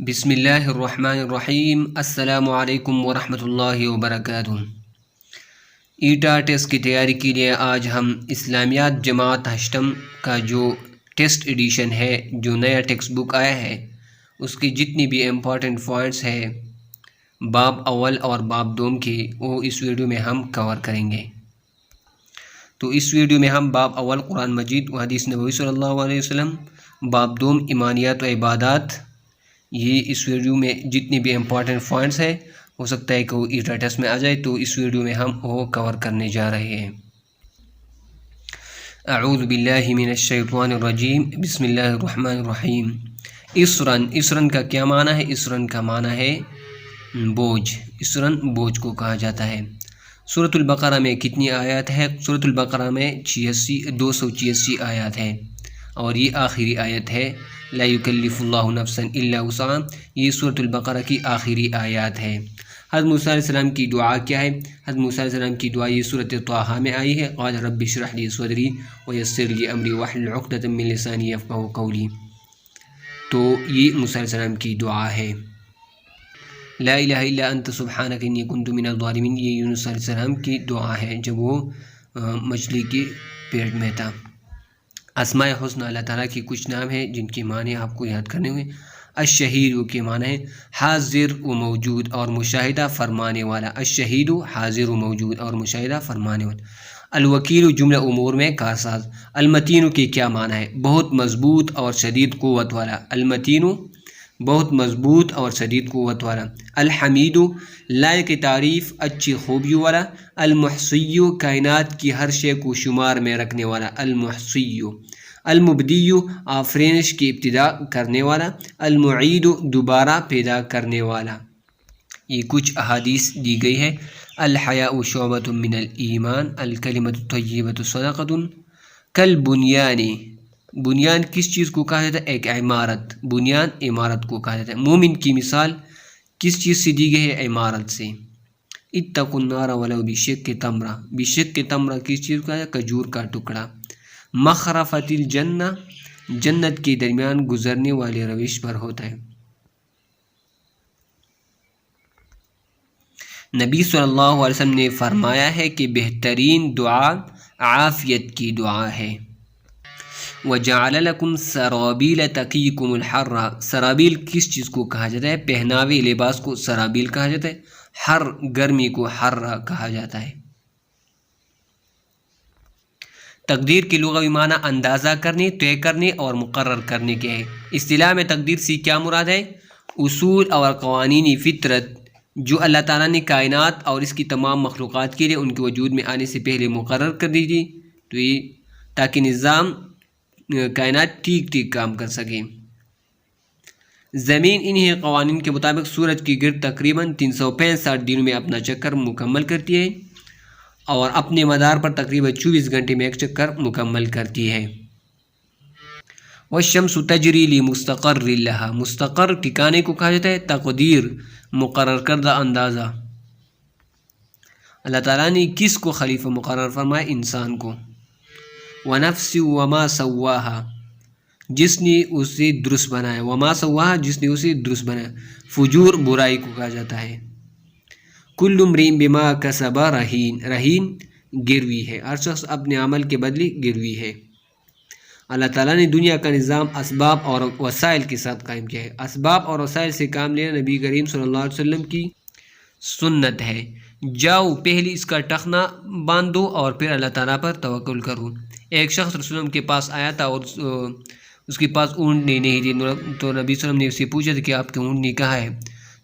بسم اللہ الرحمن الرحیم۔ السلام علیکم ورحمۃ اللہ وبرکاتہ۔ ایٹا ٹیسٹ کی تیاری کے لیے آج ہم اسلامیات جماعت ہشتم کا جو ٹیسٹ ایڈیشن ہے، جو نیا ٹیکسٹ بک آیا ہے، اس کی جتنی بھی امپورٹنٹ پوائنٹس ہے باب اول اور باب دوم کی، وہ اس ویڈیو میں ہم کور کریں گے۔ تو اس ویڈیو میں ہم باب اول قرآن مجید و حدیث نبوی صلی اللہ علیہ وسلم، باب دوم ایمانیات و عبادات، یہ اس ویڈیو میں جتنی بھی امپورٹنٹ پوائنٹس ہیں ہو سکتا ہے کہ وہ ایٹا ٹیسٹ میں آ جائے، تو اس ویڈیو میں ہم وہ کور کرنے جا رہے ہیں۔ اعوذ باللہ من الشیطان الرجیم، بسم اللہ الرحمن الرحیم۔ اسرن کا کیا معنی ہے؟ اسرن کا معنی ہے بوجھ۔ اسرن بوجھ کو کہا جاتا ہے۔ سورۃ البقرہ میں کتنی آیات ہے؟ سورۃ البقرہ میں 286 آیات ہیں، اور یہ آخری آیت ہے، لا یکلف اللہ نفسا الا وسعہا۔ یہ سورۃ البقرہ کی آخری آیات ہے۔ حضرت موسیٰ علیہ السلام کی دعا کیا ہے؟ حضرت موسیٰ علیہ السلام کی دعا یہ سورۃ طٰہٰ میں آئی ہے، قال رب اشرح لی صدری ویسر لی امری واحلل عقدۃ من لسانی یفقہوا قولی۔ تو یہ موسیٰ علیہ السلام کی دعا ہے۔ لا الہ الا انت سبحانک انی کنت من الظالمین، یہ یونس علیہ السلام کی دعا ہے جب وہ مچھلی کے پیٹ میں تھا۔ اسماء حسنہ اللہ تعالیٰ کی کچھ نام ہیں جن کے معنی آپ کو یاد کرنے ہوئے۔ الشہید کے معنی ہے حاضر و موجود اور مشاہدہ فرمانے والا۔ الشہید حاضر و موجود اور مشاہدہ فرمانے والا۔ الوکیل جملہ امور میں کارساز۔ المتین کے کیا معنی ہے؟ بہت مضبوط اور شدید قوت والا۔ المتین بہت مضبوط اور شدید قوت والا۔ الحمید لائق تعریف، اچھی خوبیوں والا۔ المحصی کائنات کی ہر شے کو شمار میں رکھنے والا۔ المحصی۔ المبدی آفرینش کی ابتدا کرنے والا۔ المعید دوبارہ پیدا کرنے والا۔ یہ کچھ احادیث دی گئی ہے۔ الحیاء شعبۃ من الایمان، الکلمۃ الطیبۃ صدقۃ کالبنیان۔ بنیان کس چیز کو کہا جاتا ہے؟ ایک عمارت۔ بنیان عمارت کو کہا جاتا ہے۔ مومن کی مثال کس چیز سے دی گئی ہے؟ عمارت سے۔ اتقوا النار ولو بشق تمرہ۔ بشق تمرہ کس چیز کو کہا جاتا ہے؟ کھجور کا ٹکڑا۔ مخرفۃ الجنہ جنت کے درمیان گزرنے والے روش پر ہوتا ہے۔ نبی صلی اللہ علیہ وسلم نے فرمایا ہے کہ بہترین دعا عافیت کی دعا ہے۔ وَجَعَلَ لَكُمْ سَرَابِيلَ تَقِيكُمُ الْحَرَّ۔ سرابیل کس چیز کو کہا جاتا ہے؟ پہناوے لباس کو سرابیل کہا جاتا ہے۔ ہر گرمی کو حرہ کہا جاتا ہے۔ تقدیر کی لغوی معنی اندازہ کرنے، طے کرنے اور مقرر کرنے کے ہے۔ اصطلاح میں تقدیر سے کیا مراد ہے؟ اصول اور قوانین فطرت جو اللہ تعالیٰ نے کائنات اور اس کی تمام مخلوقات کے لیے ان کے وجود میں آنے سے پہلے مقرر کر دی تھی، تو یہ تاکہ نظام کائنات ٹھیک کام کر سکے۔ زمین انہی قوانین کے مطابق سورج کی گرد تقریباً 365 دنوں میں اپنا چکر مکمل کرتی ہے، اور اپنے مدار پر تقریباً 24 گھنٹے میں ایک چکر مکمل کرتی ہے۔ والشمس تجری لمستقر لہا۔ مستقر ٹھکانے کو کہا جاتا ہے۔ تقدیر مقرر کردہ اندازہ۔ اللہ تعالیٰ نے کس کو خلیفہ مقرر فرمایا؟ انسان کو۔ ونفس وما سواہا، جس نے اسے درست بنایا۔ وما سواہا، جس نے اسے درست بنایا۔ فجور برائی کو کہا جاتا ہے۔ کل امرئ بما کسب رہین۔ رہین گروی ہے، ہر شخص اپنے عمل کے بدلے گروی ہے۔ اللہ تعالیٰ نے دنیا کا نظام اسباب اور وسائل کے ساتھ قائم کیا ہے۔ اسباب اور وسائل سے کام لینا نبی کریم صلی اللہ علیہ وسلم کی سنت ہے۔ جاؤ پہلے اس کا ٹخنا باندھو اور پھر اللہ تعالیٰ پر توکل کرو۔ ایک شخص رسول اللہ کے پاس آیا تھا اور اس کے پاس اونٹنی نہیں تھی، تو نبی صلی اللہ علیہ وسلم نے اسے پوچھا تھا کہ آپ کی اونٹنی کہاں ہے؟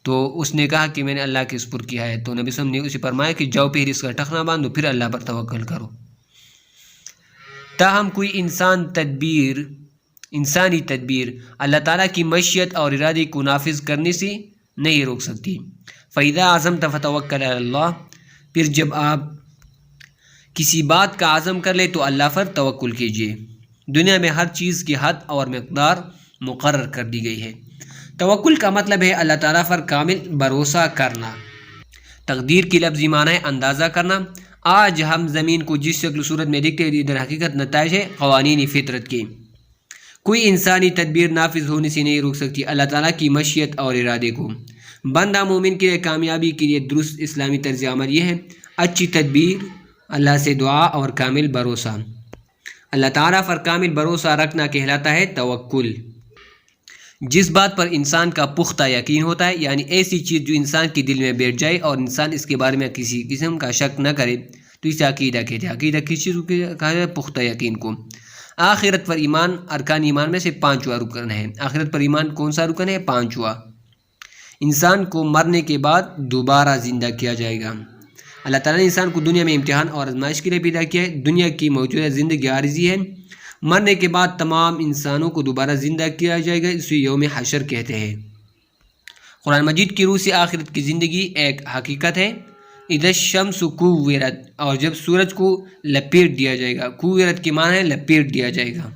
تو اس نے کہا کہ میں نے اللہ کے سپرد کیا ہے۔ تو نبی صلی اللہ علیہ وسلم نے اسے فرمایا کہ جاؤ پہلے اس کا ٹخنا باندھو پھر اللہ پر توکل کرو۔ تاہم کوئی انسانی تدبیر اللہ تعالیٰ کی مشیت اور ارادے کو نافذ کرنے سے نہیں روک سکتی۔ فَإِذَا عَزَمْتَ فَتَوَكَّلْ عَلَى اللَّهِ، پھر جب آپ کسی بات کا عزم کر لے تو اللہ پر توکل کیجیے۔ دنیا میں ہر چیز کی حد اور مقدار مقرر کر دی گئی ہے۔ توکل کا مطلب ہے اللہ تعالیٰ پر کامل بھروسہ کرنا۔ تقدیر کی لفظی معنی ہے اندازہ کرنا۔ آج ہم زمین کو جس شکل صورت میں دیکھتے ہیں، ادھر حقیقت نتائج ہے قوانین فطرت کے۔ کوئی انسانی تدبیر نافذ ہونے سے نہیں روک سکتی اللہ تعالیٰ کی مشیت اور ارادے کو۔ بندہ مومن کے لیے کامیابی کے لیے درست اسلامی طرز عمل یہ ہے: اچھی تدبیر، اللہ سے دعا اور کامل بھروسہ۔ اللہ تعالیٰ پر کامل بھروسہ رکھنا کہلاتا ہے توکل۔ جس بات پر انسان کا پختہ یقین ہوتا ہے، یعنی ایسی چیز جو انسان کے دل میں بیٹھ جائے اور انسان اس کے بارے میں کسی قسم کا شک نہ کرے، تو اسے عقیدہ کہتے ہیں۔ عقیدہ کس چیز کو کہا جائے؟ پختہ یقین کو۔ آخرت پر ایمان ارکان ایمان میں سے پانچواں رکن ہے۔ آخرت پر ایمان کون سا رکن ہے؟ پانچواں۔ انسان کو مرنے کے بعد دوبارہ زندہ کیا جائے گا۔ اللہ تعالیٰ نے انسان کو دنیا میں امتحان اور آزمائش کے لیے پیدا کیا ہے۔ دنیا کی موجودہ زندگی عارضی ہے، مرنے کے بعد تمام انسانوں کو دوبارہ زندہ کیا جائے گا، اسے یوم حشر کہتے ہیں۔ قرآن مجید کی روح سے آخرت کی زندگی ایک حقیقت ہے۔ اذا الشمس کورت، اور جب سورج کو لپیٹ دیا جائے گا۔ کورت کے معنی ہے لپیٹ دیا جائے گا۔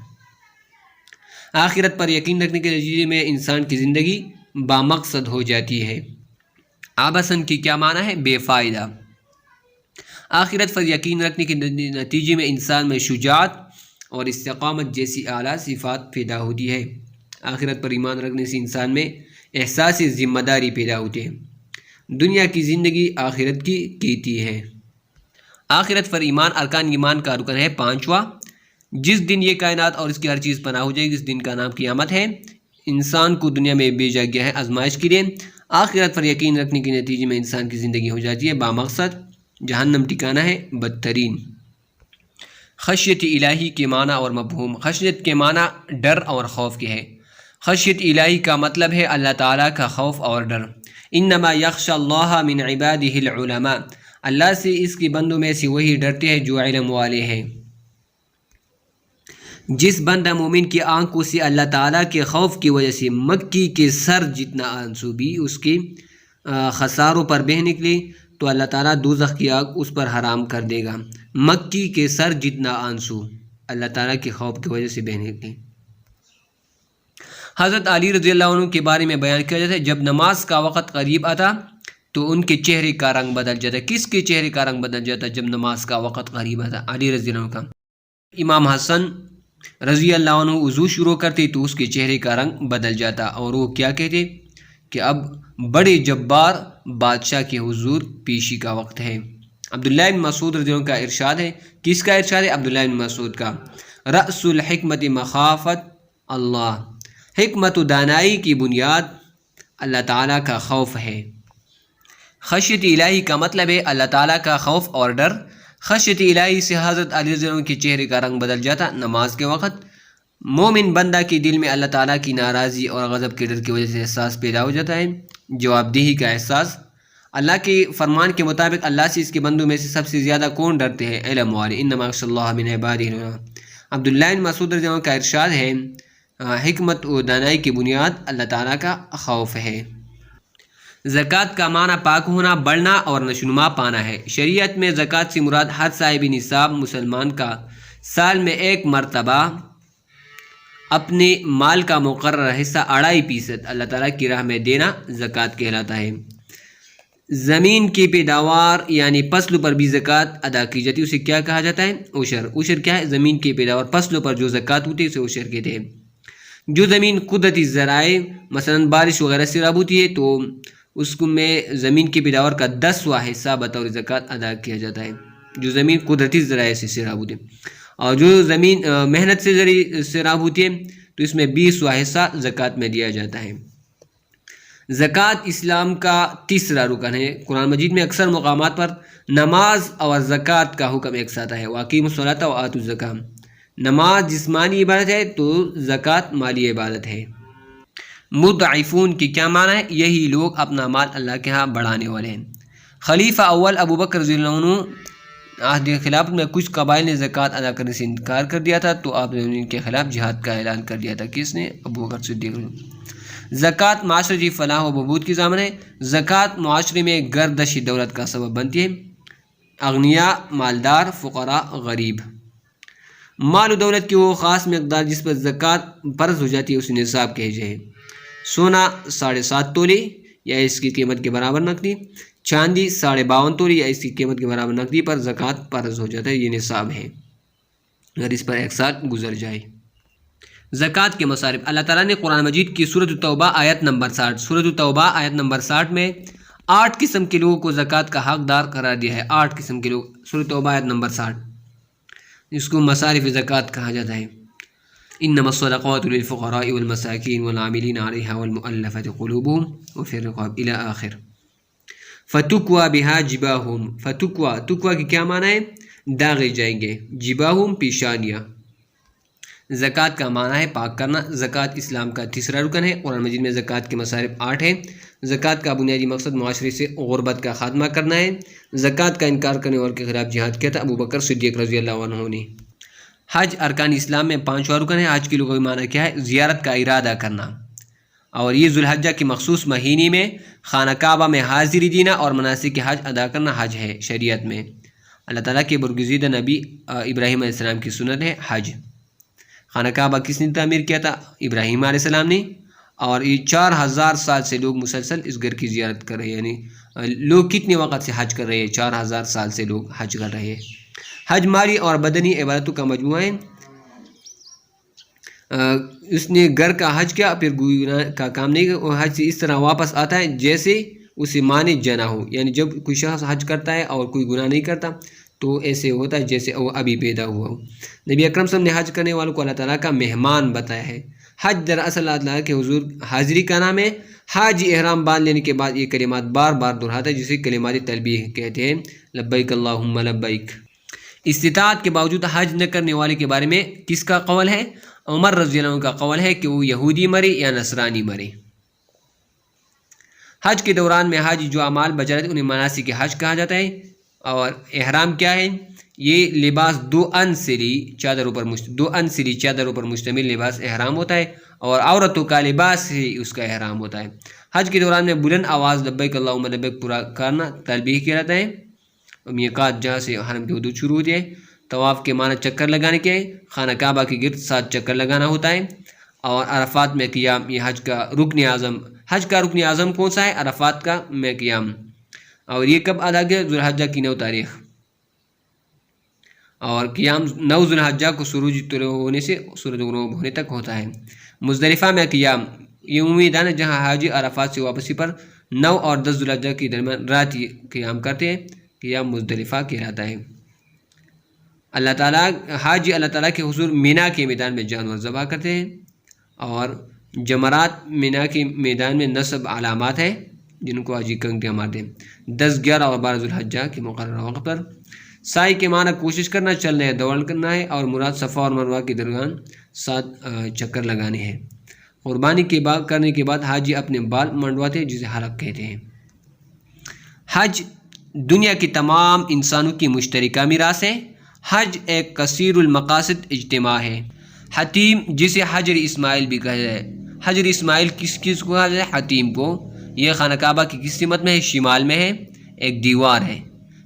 آخرت پر یقین رکھنے کے نتیجے میں انسان کی زندگی بامقصد ہو جاتی ہے۔ آبسن کی کیا معنی ہے؟ بے فائدہ۔ آخرت پر یقین رکھنے کے نتیجے میں انسان میں شجاعت اور استقامت جیسی اعلیٰ صفات پیدا ہوتی ہے۔ آخرت پر ایمان رکھنے سے انسان میں احساس ذمہ داری پیدا ہوتے ہیں۔ دنیا کی زندگی آخرت کی کیتی ہے۔ آخرت پر ایمان ارکان ایمان کا رکن ہے پانچواں۔ جس دن یہ کائنات اور اس کی ہر چیز پناہ ہو جائے گی، اس دن کا نام قیامت ہے۔ انسان کو دنیا میں بھیجا گیا ہے آزمائش کے لیے۔ آخرت پر یقین رکھنے کے نتیجے میں انسان کی زندگی ہو جاتی ہے بامقصد۔ جہنم ٹھکانہ ہے بدترین۔ خشیت الہی کے معنی اور مفہوم۔ خشیت کے معنی ڈر اور خوف کے ہے۔ خشیت الہی کا مطلب ہے اللہ تعالیٰ کا خوف اور ڈر۔ انما یخشی اللہ من عبادہ العلماء، اللہ سے اس کے بندوں میں سے وہی ڈرتے ہیں جو علم والے ہیں۔ جس بندہ مومن کی آنکھوں سے اللہ تعالیٰ کے خوف کی وجہ سے مکی کے سر جتنا آنسو بھی اس کے خساروں پر بہہ نکلے، تو اللہ تعالیٰ دوزخ کی آگ اس پر حرام کر دے گا۔ مکی کے سر جتنا آنسو اللہ تعالیٰ کے خوف کی وجہ سے بہہ نکلے۔ حضرت علی رضی اللہ عنہ کے بارے میں بیان کیا جاتا ہے، جب نماز کا وقت قریب آتا تو ان کے چہرے کا رنگ بدل جاتا ہے۔ کس کے چہرے کا رنگ بدل جاتا ہے جب نماز کا وقت قریب آتا؟ علی رضی اللہ عنہ کا۔ امام حسن رضی اللہ عنہ وضو شروع کرتے تو اس کے چہرے کا رنگ بدل جاتا، اور وہ کیا کہتے کہ اب بڑے جبار بادشاہ کے حضور پیشی کا وقت ہے۔ عبداللہ بن مسعود رضی اللہ عنہ کا ارشاد ہے، کس کا ارشاد ہے؟ عبداللہ بن مسعود کا، رأس الحکمت مخافت اللہ، حکمت و دانائی کی بنیاد اللہ تعالیٰ کا خوف ہے۔ خشیت الہی کا مطلب ہے اللہ تعالیٰ کا خوف اور ڈر۔ خشیت الہی سے حضرت علی رضی اللہ عنہ کے چہرے کا رنگ بدل جاتا نماز کے وقت۔ مومن بندہ کے دل میں اللہ تعالیٰ کی ناراضی اور غضب کے ڈر کی وجہ سے احساس پیدا ہو جاتا ہے، جواب دہی کا احساس۔ اللہ کے فرمان کے مطابق اللہ سے اس کے بندوں میں سے سب سے زیادہ کون ڈرتے ہیں؟ علم والے۔ انما یخشی اللہ من عبادہ العلماء۔ عبداللہ بن مسعود رضی اللہ عنہ کا ارشاد ہے، حکمت و دانائی کی بنیاد اللہ تعالیٰ کا خوف ہے۔ زکوٰۃ کا معنی پاک ہونا، بڑھنا اور نشوونما پانا ہے۔ شریعت میں زکوٰۃ سے مراد ہر صاحب نصاب مسلمان کا سال میں ایک مرتبہ اپنے مال کا مقررہ حصہ 2.5% اللہ تعالیٰ کی راہ میں دینا زکوٰۃ کہلاتا ہے۔ زمین کی پیداوار یعنی فصلوں پر بھی زکوٰۃ ادا کی جاتی ہے، اسے کیا کہا جاتا ہے؟ عشر۔ عشر کیا ہے؟ زمین کی پیداوار، فصلوں پر جو زکوٰۃ ہوتی ہے اسے عشر کہتے ہیں۔ جو زمین قدرتی ذرائع مثلا بارش وغیرہ سے رب ہوتی ہے تو اس میں زمین کی پیداوار کا 10واں حصہ بطور زکوٰۃ ادا کیا جاتا ہے، جو زمین قدرتی ذرائع سے سیراب ہوتی ہے۔ اور جو زمین محنت سے سیراب ہوتی ہے تو اس میں 20واں حصہ زکوٰۃ میں دیا جاتا ہے۔ زکوٰۃ اسلام کا تیسرا رکن ہے۔ قرآن مجید میں اکثر مقامات پر نماز اور زکوٰۃ کا حکم ایک ساتھ ہے۔ وَأَقِیمُوا الصَّلَاةَ وَآتُوا الزَّکَاۃَ۔ نماز جسمانی عبادت ہے تو زکوٰۃ مالی عبادت ہے۔ مضعفون کی کیا معنی ہے؟ یہی لوگ اپنا مال اللہ کے ہاں بڑھانے والے ہیں۔ خلیفہ اول ابو بکر رضی اللہ عنہ عہد خلافت میں کچھ قبائل نے زکوٰۃ ادا کرنے سے انکار کر دیا تھا تو آپ نے ان کے خلاف جہاد کا اعلان کر دیا تھا۔ کس نے؟ ابو بکر صدیق۔ زکوٰۃ معاشرتی فلاح و بہبود کی ضامن ہے۔ زکوٰۃ معاشرے میں گردش دولت کا سبب بنتی ہے۔ اغنیاء مالدار، فقراء غریب۔ مال و دولت کی وہ خاص مقدار جس پر زکوٰۃ فرض ہو جاتی ہے اسے نصاب کہے جائے۔ سونا 7.5 تولے یا اس کی قیمت کے برابر نقدی، چاندی 52.5 تولے یا اس کی قیمت کے برابر نقدی پر زکوٰۃ فرض ہو جاتا ہے، یہ نصاب ہے اگر اس پر 1 سال گزر جائے۔ زکوٰۃ کے مصارف اللہ تعالیٰ نے قرآن مجید کی سورۃ التوبہ آیت نمبر 60 سورۃ التوبہ آیت نمبر 60 میں 8 قسم کے لوگوں کو زکوٰۃ کا حقدار قرار دیا ہے۔ 8 قسم کے لوگ، سورۃ التوبہ آیت نمبر 60، اس کو مصارف زکوٰۃ کہا جاتا ہے۔ انما الصدقات للفقراء والمساکین والعاملین علیہا والمؤلفۃ قلوبہم وفی الرقاب الی آخر۔ فتکوی بہا جباہم، تکوی کی کیا معنی ہے؟ داغے جائیں گے، جباہم پیشانیاں۔ زکوٰۃ کا معنی ہے پاک کرنا۔ زکوٰۃ اسلام کا تیسرا رکن ہے۔ قرآن مجید میں زکوٰۃ کے مصارف 8 ہیں۔ زکوٰۃ کا بنیادی مقصد معاشرے سے غربت کا خاتمہ کرنا ہے۔ زکوٰۃ کا انکار کرنے والوں کے خلاف جہاد کیا تھا ابو بکر صدیق رضی اللہ عنہ نے۔ حج ارکان اسلام میں 5واں رکن ہے۔ حج کی لغوی معنی کیا ہے؟ زیارت کا ارادہ کرنا، اور یہ ذوالحجہ کے مخصوص مہینے میں خانہ کعبہ میں حاضری دینا اور مناسک حج ادا کرنا حج ہے شریعت میں۔ اللہ تعالیٰ کے برگزیدہ نبی ابراہیم علیہ السلام کی سنت ہے حج۔ خانہ کعبہ کس نے تعمیر کیا تھا؟ ابراہیم علیہ السلام نے، اور یہ 4000 سال سے لوگ مسلسل اس گھر کی زیارت کر رہے ہیں۔ یعنی لوگ کتنے وقت سے حج کر رہے ہیں؟ 4000 سال سے لوگ حج کر رہے ہیں۔ حج مالی اور بدنی عبادتوں کا مجموعہ ہے۔ اس نے گھر کا حج کیا، پھر گناہ کا کام نہیں کیا، اور حج سے اس طرح واپس آتا ہے جیسے اسے مانے جنا ہو۔ یعنی جب کوئی شخص حج کرتا ہے اور کوئی گناہ نہیں کرتا تو ایسے ہوتا ہے جیسے وہ ابھی پیدا ہوا ہو۔ نبی اکرم صلی اللہ علیہ وسلم نے حج کرنے والوں کو اللہ تعالیٰ کا مہمان بتایا ہے۔ حج دراصل اللہ تعالیٰ کے حضور حاضری کا نام ہے۔ حاج احرام باندھ لینے کے بعد یہ کلمات بار بار دہراتا ہے، جسے کلمات تلبیہ کہتے ہیں، لبیک اللہم لبیک۔ استطاعت کے باوجود حج نہ کرنے والے کے بارے میں کس کا قول ہے؟ عمر رضی اللہ عنہ کا قول ہے کہ وہ یہودی مرے یا نصرانی مرے۔ حج کے دوران میں حاجی جو اعمال بجا رہتے انہیں مناسک حج کہا جاتا ہے۔ اور احرام کیا ہے؟ یہ لباس دو انسری چادروں پر مشتمل لباس احرام ہوتا ہے، اور عورتوں کا لباس ہی اس کا احرام ہوتا ہے۔ حج کے دوران میں بلند آواز لبیک اللہم لبیک پورا کرنا تلبیہ کہلاتا ہے۔ میقات جہاں سے حرم کی حدود شروع ہوتی ہے۔ طواف کے معنی چکر لگانے کے، خانہ کعبہ کے گرد 7 چکر لگانا ہوتا ہے۔ اور عرفات میں قیام، یہ حج کا رکن اعظم کون سا ہے؟ عرفات کا میں قیام۔ اور یہ کب ادا کیا؟ ذوالحجہ کی 9 تاریخ۔ اور قیام 9 ذوالحجہ کو سورج طلوع ہونے سے سورج غروب ہونے تک ہوتا ہے۔ مزدلفہ میں قیام، یہ میدان ہے جہاں حاجی عرفات سے واپسی پر 9 اور 10 ذوالحجہ کے درمیان رات قیام کرتے ہیں، قیام مزدلفہ کہلاتا ہے۔ حاجی اللہ تعالیٰ کے حضور مینا کے میدان میں جانور ذبح کرتے ہیں، اور جمرات مینا کے میدان میں نصب علامات ہیں جن کو حاجی کنکریاں مارتے ہیں 10، 11 اور 12 ذوالحجہ کے مقررہ وقت پر۔ سعی کے معنی کوشش کرنا، چلنا ہے، دوڑ کرنا ہے، اور مراد صفا اور مروہ کے درمیان 7 چکر لگانے ہیں۔ قربانی کرنے کے بعد حاجی اپنے بال منڈواتے ہیں، جسے حلق کہتے ہیں۔ حج دنیا کی تمام انسانوں کی مشترکہ میراث ہے۔ حج ایک کثیر المقاصد اجتماع ہے۔ حتیم، جسے حجر اسماعیل بھی کہا جائے، حجر اسماعیل کس کو کہا جائے؟ حتیم کو۔ یہ خانہ کعبہ کی کس سمت میں ہے؟ شمال میں ہے۔ ایک دیوار ہے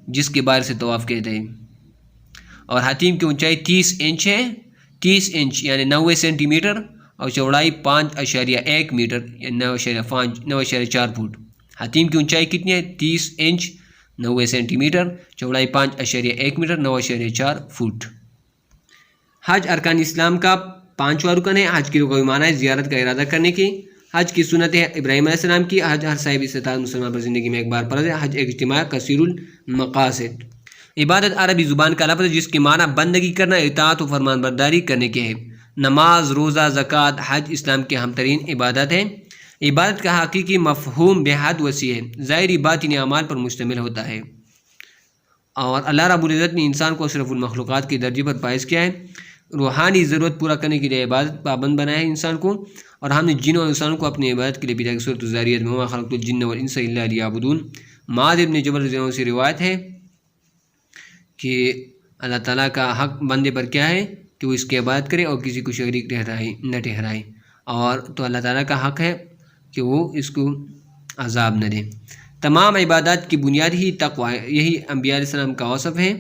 جس کے باہر سے طواف کہتے ہیں۔ اور حتیم کی اونچائی 30 انچ ہے، 30 انچ یعنی 90 سینٹی میٹر، اور چوڑائی 5.1 میٹر یعنی 9.4 فٹ۔ حتیم کی اونچائی کتنی ہے؟ 30 انچ 90 سینٹی میٹر، چوڑائی 5.1 میٹر 9.4 فٹ۔ حج ارکان اسلام کا 5واں رکن ہے۔ حج کی لغوی معنی ہے زیارت کا ارادہ کرنے کی۔ حج کی سنت ہے ابراہیم علیہ السلام کی۔ حج ہر صاحب استطاعت مسلمان پر زندگی میں ایک بار فرض ہے۔ حج ایک اجتماع کثیر المقاصد۔ عبادت عربی زبان کا لفظ ہے جس کی معنی بندگی کرنا، اطاعت و فرمان برداری کرنے کے ہے۔ نماز، روزہ، زکوٰۃ، حج اسلام کے اہم ترین عبادت ہیں۔ عبادت کا حقیقی مفہوم بے حد وسیع ہے، ظاہری باطنی اعمال پر مشتمل ہوتا ہے، اور اللہ رب العزت نے انسان کو اشرف المخلوقات کے درجے پر فائز کیا ہے۔ روحانی ضرورت پورا کرنے کے لیے عبادت پابند بنایا ہے انسان کو، اور ہم نے جنوں اور انسانوں کو اپنی عبادت کے لیے بھیجا۔ سورۃ الذاریات میں وما خلقت الجن والانس الا لیعبدون۔ معاذ بن جبل رضی اللہ عنہ سے روایت ہے کہ اللہ تعالیٰ کا حق بندے پر کیا ہے کہ وہ اس کی عبادت کرے اور کسی کو شریک نہ ٹھہرائے، اور تو اللہ تعالیٰ کا حق ہے کہ وہ اس کو عذاب نہ دے۔ تمام عبادات کی بنیاد ہی تقوی ہے، یہی انبیاء علیہ السلام کا وصف ہے،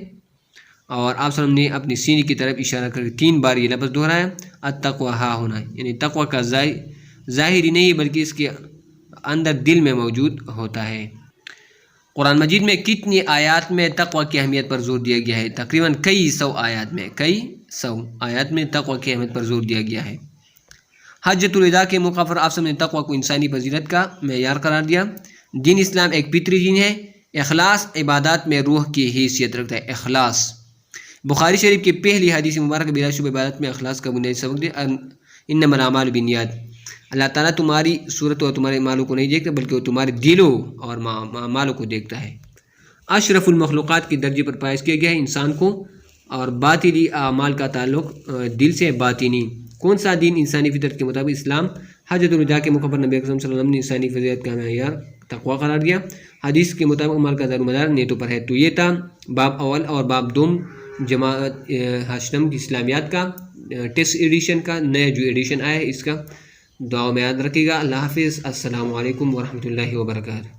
اور آپ صلی اللہ علیہ وسلم نے اپنی سینے کی طرف اشارہ کر کے 3 بار یہ لفظ دہرایا، التقوی ہا ہونا، یعنی تقوی کا ظاہری نہیں بلکہ اس کے اندر دل میں موجود ہوتا ہے۔ قرآن مجید میں کتنی آیات میں تقوی کی اہمیت پر زور دیا گیا ہے؟ تقریباً کئی سو آیات میں تقوی کی اہمیت پر زور دیا گیا ہے۔ حجۃ الوداع کے موقع پر آپ نے تقوی کو انسانی فضیلت کا معیار قرار دیا۔ دین اسلام ایک فطری دین ہے۔ اخلاص عبادات میں روح کی حیثیت رکھتا ہے۔ اخلاص بخاری شریف کی پہلی حدیث مبارک بلا شبہ عبادت میں اخلاص کا بنیادی سبق دیا۔ انما الاعمال بالنیات، اللہ تعالیٰ تمہاری صورت اور تمہارے اعمالوں کو نہیں دیکھتا بلکہ وہ تمہارے دلوں اور اعمالوں کو دیکھتا ہے۔ اشرف المخلوقات کے درجے پر فائز کیا گیا ہے انسان کو، اور باطنی اعمال کا تعلق دل سے باطنی۔ کون سا دین؟ انسانی فطرت کے مطابق اسلام۔ حجۃ الوداع کے موقع پر نبی اکرم صلی اللہ علیہ وسلم نے انسانی فضیلت کا معیار تقوی قرار دیا۔ حدیث کے مطابق عمل کا دار و مدار نیتوں پر ہے۔ تو یہ تھا باب اول اور باب دوم جماعت ہاشم کی اسلامیات کا ٹیسٹ ایڈیشن کا نیا جو ایڈیشن آیا ہے اس کا۔ دعا میں یاد رکھیے گا۔ اللہ حافظ۔ السلام علیکم ورحمۃ اللہ وبرکاتہ۔